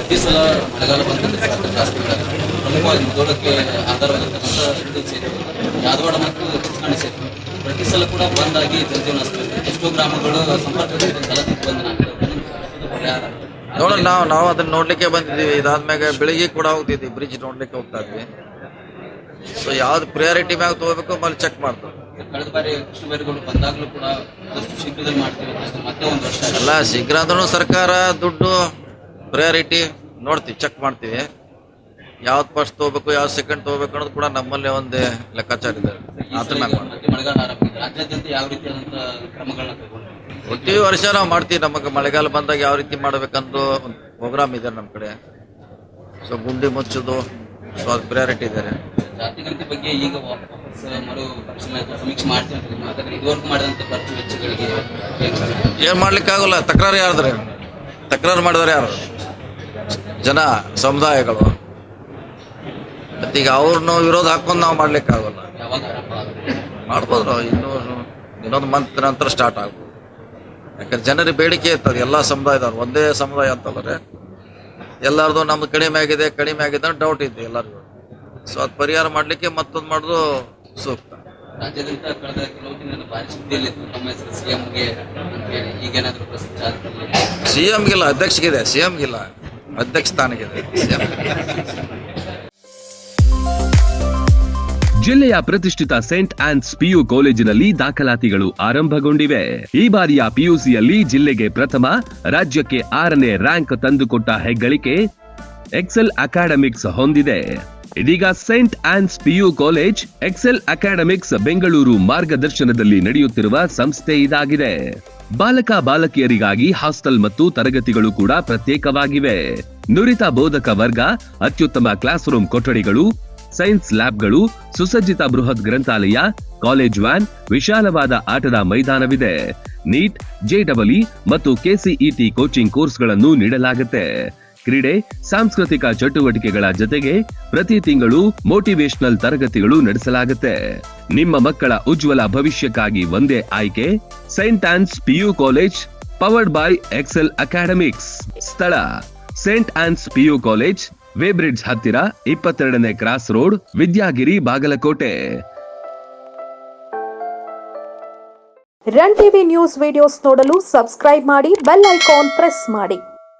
ಪ್ರತಿ ಸಲ ಮಳೆಗಾಲ ಬಂದಂದ್ರೆ ಸಾಕು ಜಾಸ್ತಿ ಪ್ರಮುಖವಾಗಿ ಮುಧೋಳಕ್ಕೆ ಆಧಾರವಾಗಿರ್ತಕ್ಕಂಥ ಯಾದವಾಡ ಮತ್ತು ಚಿತ್ರಕಂಡಿ ಸೇತುವೆ ಪ್ರತಿ ಸಲ ಕೂಡ ಬಂದಾಗಿ ಜನಜೀವನ ಆಗ್ತದೆ. ಎಷ್ಟೋ ಗ್ರಾಮಗಳು ಸಂಪರ್ಕ ನೋಡೋಣ. ನಾವು ಅದನ್ನ ನೋಡ್ಲಿಕ್ಕೆ ಬಂದಿದ್ದೀವಿ. ಇದಾದ್ಮ್ಯಾಗ ಬೆಳಿಗ್ಗೆ ಕೂಡ ಹೋಗ್ತಿದ್ವಿ, ಬ್ರಿಡ್ಜ್ ನೋಡ್ಲಿಕ್ಕೆ ಹೋಗ್ತಾ ಇದ್ವಿ. ಸೊ ಯಾವ್ದು ಪ್ರಿಯಾರಿಟಿ ಮ್ಯಾಗ ತಗೋಬೇಕು ಆಮೇಲೆ ಚೆಕ್ ಮಾಡ್ತಾರೆ. ಕಳೆದ ಬಾರಿ ಕೃಷ್ಣ ಬೈರೇಗೌಡರು ಬಂದಾಗಲೂ ಕೂಡ ಶೀಘ್ರದಲ್ಲಿ ಮಾಡ್ತೀವಿ ಮತ್ತೆ ಒಂದು ವರ್ಷ ಎಲ್ಲ ಶೀಘ್ರ ಅಂದ್ರೂ ಸರ್ಕಾರ ದುಡ್ಡು ಪ್ರಿಯಾರಿಟಿ ನೋಡ್ತೀವಿ, ಚೆಕ್ ಮಾಡ್ತೀವಿ. ಯಾವ್ದು ಫಸ್ಟ್ ತಗೋಬೇಕು ಯಾವ್ದು ಸೆಕೆಂಡ್ ತಗೋಬೇಕು ಅನ್ನೋದು ಕೂಡ ನಮ್ಮಲ್ಲಿ ಒಂದು ಲೆಕ್ಕಾಚಾರ ಇದೆ. ಮಳೆಗಾಲ ಆರಂಭ ರಾಜ್ಯಾದ್ಯಂತ ಯಾವ ರೀತಿಯಾದಂತ ಕ್ರಮಗಳನ್ನ ತಗೊಂಡು ಪ್ರತಿ ವರ್ಷ ನಾವು ಮಾಡ್ತೀವಿ. ನಮಗೆ ಮಳೆಗಾಲ ಬಂದಾಗ ಯಾವ ರೀತಿ ಮಾಡ್ಬೇಕಂತ ಒಂದು ಪ್ರೋಗ್ರಾಮ್ ಇದೆ ನಮ್ಮ ಕಡೆ. ಸೊ ಗುಂಡಿ ಮುಚ್ಚೋದು, ಸೊ ಅದು ಪ್ರಿಯಾರಿಟಿ ಇದೆ. ಜಾತಿಗಣತಿ ಬಗ್ಗೆ ಈಗ ಮರು ಸಮೀಕ್ಷೆ ಮಾಡ್ತೀವಿ ಅಂತ ಇದುವರೆಗೂ ಮಾಡಿದಂತ ಖರ್ಚು ವೆಚ್ಚಗಳಿಗೆ ಏನ್ ಮಾಡ್ಲಿಕ್ಕಾಗಲ್ಲ. ತಕರಾರು ಯಾರ್ದ್ರೆ ತಕರಾರು ಮಾಡಿದ್ರೆ ಯಾರು? ಜನ ಸಮುದಾಯಗಳು. ಮತ್ತೀಗ ಅವ್ರನ್ನ ವಿರೋಧ ಹಾಕೊಂಡು ನಾವು ಮಾಡ್ಲಿಕ್ಕಾಗಲ್ಲ. ಯಾವಾಗ ಆರಂಭ ಮಾಡ್ಬೋದು, ಇನ್ನೊಂದು ಮಂತ್ ನಂತರ ಸ್ಟಾರ್ಟ್ ಆಗ್ಬೋದು. ಯಾಕಂದ್ರೆ ಜನರಿಗೆ ಬೇಡಿಕೆ ಇರ್ತದೆ ಎಲ್ಲ ಸಮುದಾಯದವ್ರು, ಒಂದೇ ಸಮುದಾಯ ಅಂತಂದ್ರೆ ಎಲ್ಲರದು ನಮ್ದು ಕಡಿಮೆ ಆಗಿದೆ ಡೌಟ್ ಇದೆ ಎಲ್ಲರಿಗೂ. ಸೊ ಅದು ಪರಿಹಾರ ಮಾಡ್ಲಿಕ್ಕೆ ಮತ್ತೊಂದು ಮಾಡೋದು ಸೂಕ್ತ. ರಾಜ್ಯಾದ್ಯಂತ ಕಳೆದ ಕೆಲವು ದಿನ ಭಾರಿ ಸುದ್ದಿಯಲ್ಲಿತ್ತು ನಮ್ಮ ಹೆಸರು ಸಿಎಂಗೆ ಅಂತೇಳಿ. ಈಗೇನಾದ್ರೂ ಸಿಎಂಗಿಲ್ಲ, ಅಧ್ಯಕ್ಷಗಿದೆ. ಸಿಎಂಗಿಲ್ಲ, ಅಧ್ಯಕ್ಷ ಸ್ಥಾನಗಿದೆ ಸಿಎಂ. ಜಿಲ್ಲೆಯ ಪ್ರತಿಷ್ಠಿತ ಸೆಂಟ್ ಆನ್ಸ್ ಪಿಯು ಕಾಲೇಜಿನಲ್ಲಿ ದಾಖಲಾತಿಗಳು ಆರಂಭಗೊಂಡಿವೆ. ಈ ಬಾರಿಯ ಪಿಯುಸಿಯಲ್ಲಿ ಜಿಲ್ಲೆಗೆ ಪ್ರಥಮ, ರಾಜ್ಯಕ್ಕೆ 6ನೇ ರ್ಯಾಂಕ್ ತಂದುಕೊಟ್ಟ ಹೆಗ್ಗಳಿಕೆ ಎಕ್ಸೆಲ್ ಅಕಾಡೆಮಿಕ್ಸ್ ಹೊಂದಿದೆ. ಇದೀಗ saint ons PU college excel academics Bengaluru ಮಾರ್ಗದರ್ಶನದಲ್ಲಿ ನಡೆಯುತ್ತಿರುವ ಸಂಸ್ಥೆ ಇದಾಗಿದೆ. ಬಾಲಕ ಬಾಲಕಿಯರಿಗಾಗಿ ಹಾಸ್ಟೆಲ್ ಮತ್ತು ತರಗತಿಗಳು ಕೂಡ ಪ್ರತ್ಯೇಕವಾಗಿವೆ. ನುರಿತ ಬೋಧಕ ವರ್ಗ, ಅತ್ಯುತ್ತಮ ಕ್ಲಾಸ್ ರೂಮ್ ಕೊಠಡಿಗಳು, ಸೈನ್ಸ್ ಲ್ಯಾಬ್ಗಳು, ಸುಸಜ್ಜಿತ ಬೃಹತ್ ಗ್ರಂಥಾಲಯ, ಕಾಲೇಜ್ ವ್ಯಾನ್, ವಿಶಾಲವಾದ ಆಟದ ಮೈದಾನವಿದೆ. ನೀಟ್, ಜೆಡಬ್ಲ್ಇ ಮತ್ತು ಕೆಸಿಇಟಿ ಕೋಚಿಂಗ್ ಕೋರ್ಸ್ಗಳನ್ನು ನೀಡಲಾಗುತ್ತೆ. ಕ್ರೀಡೆ, ಸಾಂಸ್ಕೃತಿಕ ಚಟುವಟಿಕೆಗಳ ಜೊತೆಗೆ ಪ್ರತಿ ತಿಂಗಳು ಮೋಟಿವೇಶನಲ್ ತರಗತಿಗಳು ನಡೆಸಲಾಗುತ್ತೆ. ನಿಮ್ಮ ಮಕ್ಕಳ ಉಜ್ವಲ ಭವಿಷ್ಯಕ್ಕಾಗಿ ಒಂದೇ ಆಯ್ಕೆ, Saint Ann's PU college, powered by Excel academics. ಸ್ಥಳ Saint ons PU college, Weybridge ಹತ್ತಿರ, 22ನೇ cross road, Vidyagiri, Bagalkote. Run TV news videos ನೋಡಲು ಸಬ್ಸ್ಕ್ರೈಬ್ ಮಾಡಿ, ಬೆಲ್ ಐಕಾನ್ ಪ್ರೆಸ್ ಮಾಡಿ.